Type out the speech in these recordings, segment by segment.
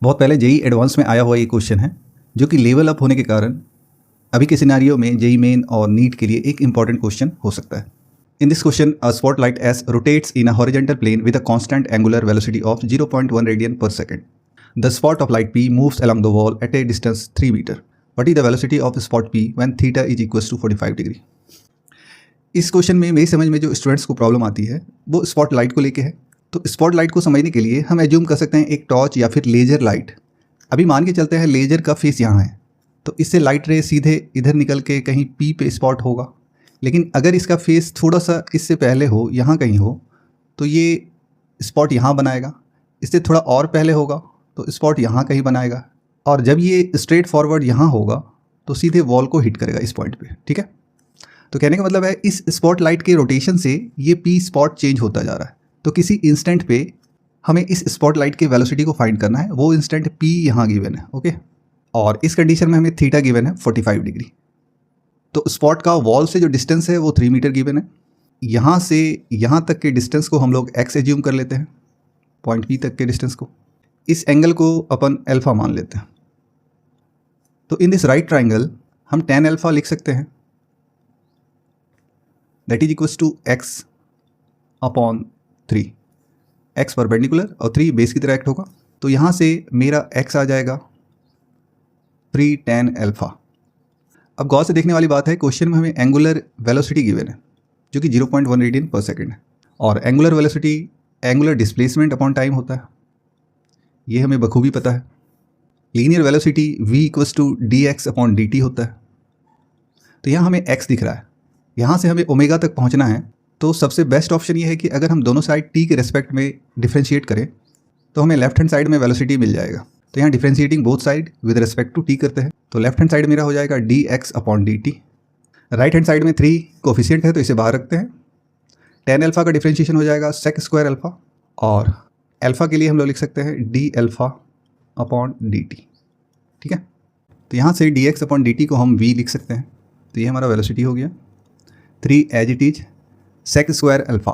बहुत पहले JEE advance में आया हुआ ये क्वेश्चन है जो कि लेवल अप होने के कारण अभी के सिनारियो में जेई मेन और नीट के लिए एक इंपॉर्टेंट क्वेश्चन हो सकता है। In this question a spotlight S rotates in a horizontal plane with a constant angular velocity of 0.1 radian per second. The spot of light P moves along the wall at a distance 3 metre. What is the velocity of spot P when theta is equals to 45 degree. इस question में मेरी समझ में जो students को problem आती है वो स्पॉटलाइट को लेके है। तो स्पॉटलाइट को समझने के लिए हम एज्यूम कर सकते हैं एक टॉर्च या फिर लेजर लाइट। अभी मान के चलते हैं लेजर का फेस यहाँ है, तो इससे लाइट रे सीधे इधर निकल के कहीं P पे स्पॉट होगा। लेकिन अगर इसका फेस थोड़ा सा इससे पहले हो, यहाँ कहीं हो, तो ये स्पॉट यहाँ बनाएगा। इससे थोड़ा और पहले होगा तो स्पॉट यहाँ कहीं बनाएगा। और जब ये स्ट्रेट फॉरवर्ड यहाँ होगा तो सीधे वॉल को हिट करेगा इस पॉइंट पे। ठीक है, तो कहने का मतलब है इस स्पॉट लाइट के रोटेशन से ये P स्पॉट चेंज होता जा रहा है। तो किसी इंस्टेंट पे हमें इस स्पॉट लाइट के वेलोसिटी को फाइंड करना है। वो इंस्टेंट P यहाँ गिवन है। ओके, और इस कंडीशन में हमें थीटा गिवन है 45 डिग्री। तो स्पॉट का वॉल से जो डिस्टेंस है वो 3 मीटर गिवन है। यहाँ से यहाँ तक के डिस्टेंस को हम लोग x एज्यूम कर लेते हैं, पॉइंट P तक के डिस्टेंस को। इस एंगल को अपन अल्फा मान लेते हैं। तो इन दिस राइट ट्राइंगल हम tan अल्फा लिख सकते हैं, that is equals to x upon 3। x perpendicular और 3 बेस की तरह एक्ट होगा। तो यहाँ से मेरा x आ जाएगा 3 tan अल्फा। अब गौर से देखने वाली बात है, क्वेश्चन में हमें एंगुलर वेलोसिटी गिवन है जो कि 0.1 रेडियन पर सेकंड है, और angular velocity angular displacement upon time होता है, ये हमें बखूबी पता है। Linear velocity v equals to dx upon dt होता है। तो यहाँ हमें x दिख रहा है, यहाँ से हमें ओमेगा तक पहुँचना है। तो सबसे बेस्ट ऑप्शन ये है कि अगर हम दोनों साइड t के रेस्पेक्ट में डिफ्रेंशिएट करें तो हमें लेफ्ट हैंड साइड में वेलोसिटी मिल जाएगा। तो यहाँ differentiating both side with respect to t करते हैं, तो लेफ्ट हैंड साइड मेरा हो जाएगा dx upon dt। Right hand side में 3 कोफिशिएंट है तो इसे बाहर रखते हैं। tan अल्फा का डिफ्रेंशिएशन हो जाएगा sec स्क्वायर अल्फा, और अल्फा के लिए हम लोग लिख सकते हैं d अल्फा अपॉन dt। ठीक है, तो यहाँ से dx अपॉन dt को हम v लिख सकते हैं। तो ये हमारा वेलोसिटी हो गया 3 as it is sec square alpha.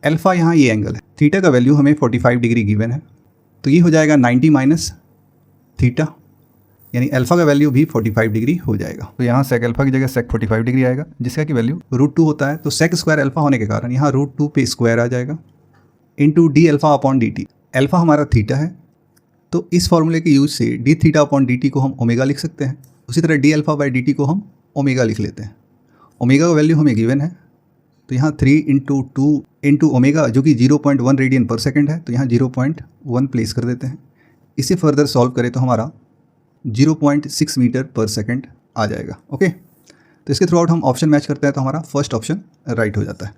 Alpha यहाँ ये एंगल है, थीटा का वैल्यू हमें 45 डिग्री गिवन है, तो ये हो जाएगा 90 माइनस थीटा, यानी अल्फा का वैल्यू भी 45 डिग्री हो जाएगा। तो यहाँ sec अल्फा की जगह sec 45 डिग्री आएगा, जिसका की वैल्यू √2 होता है। तो sec स्क्वायर अल्फा होने के कारण यहाँ √2 पे स्क्वायर आ जाएगा into D alpha upon D T. Alpha हमारा थीटा है, तो इस फॉर्मूले के यूज से D theta upon D T को हम ओमेगा लिख सकते हैं। उसी तरह D alpha by D T को हम ओमेगा लिख लेते हैं। ओमेगा का वैल्यू हमें गिवन है, तो यहाँ 3 इंटू 2 इंटू ओमेगा जो कि 0.1 रेडियन पर सेकंड है, तो यहाँ 0.1 प्लेस कर देते हैं। इसे फर्दर सॉल्व करें तो हमारा 0.6 मीटर पर सेकंड आ जाएगा। ओके, तो इसके थ्रू आउट हम ऑप्शन मैच करते हैं तो हमारा फर्स्ट ऑप्शन राइट हो जाता है।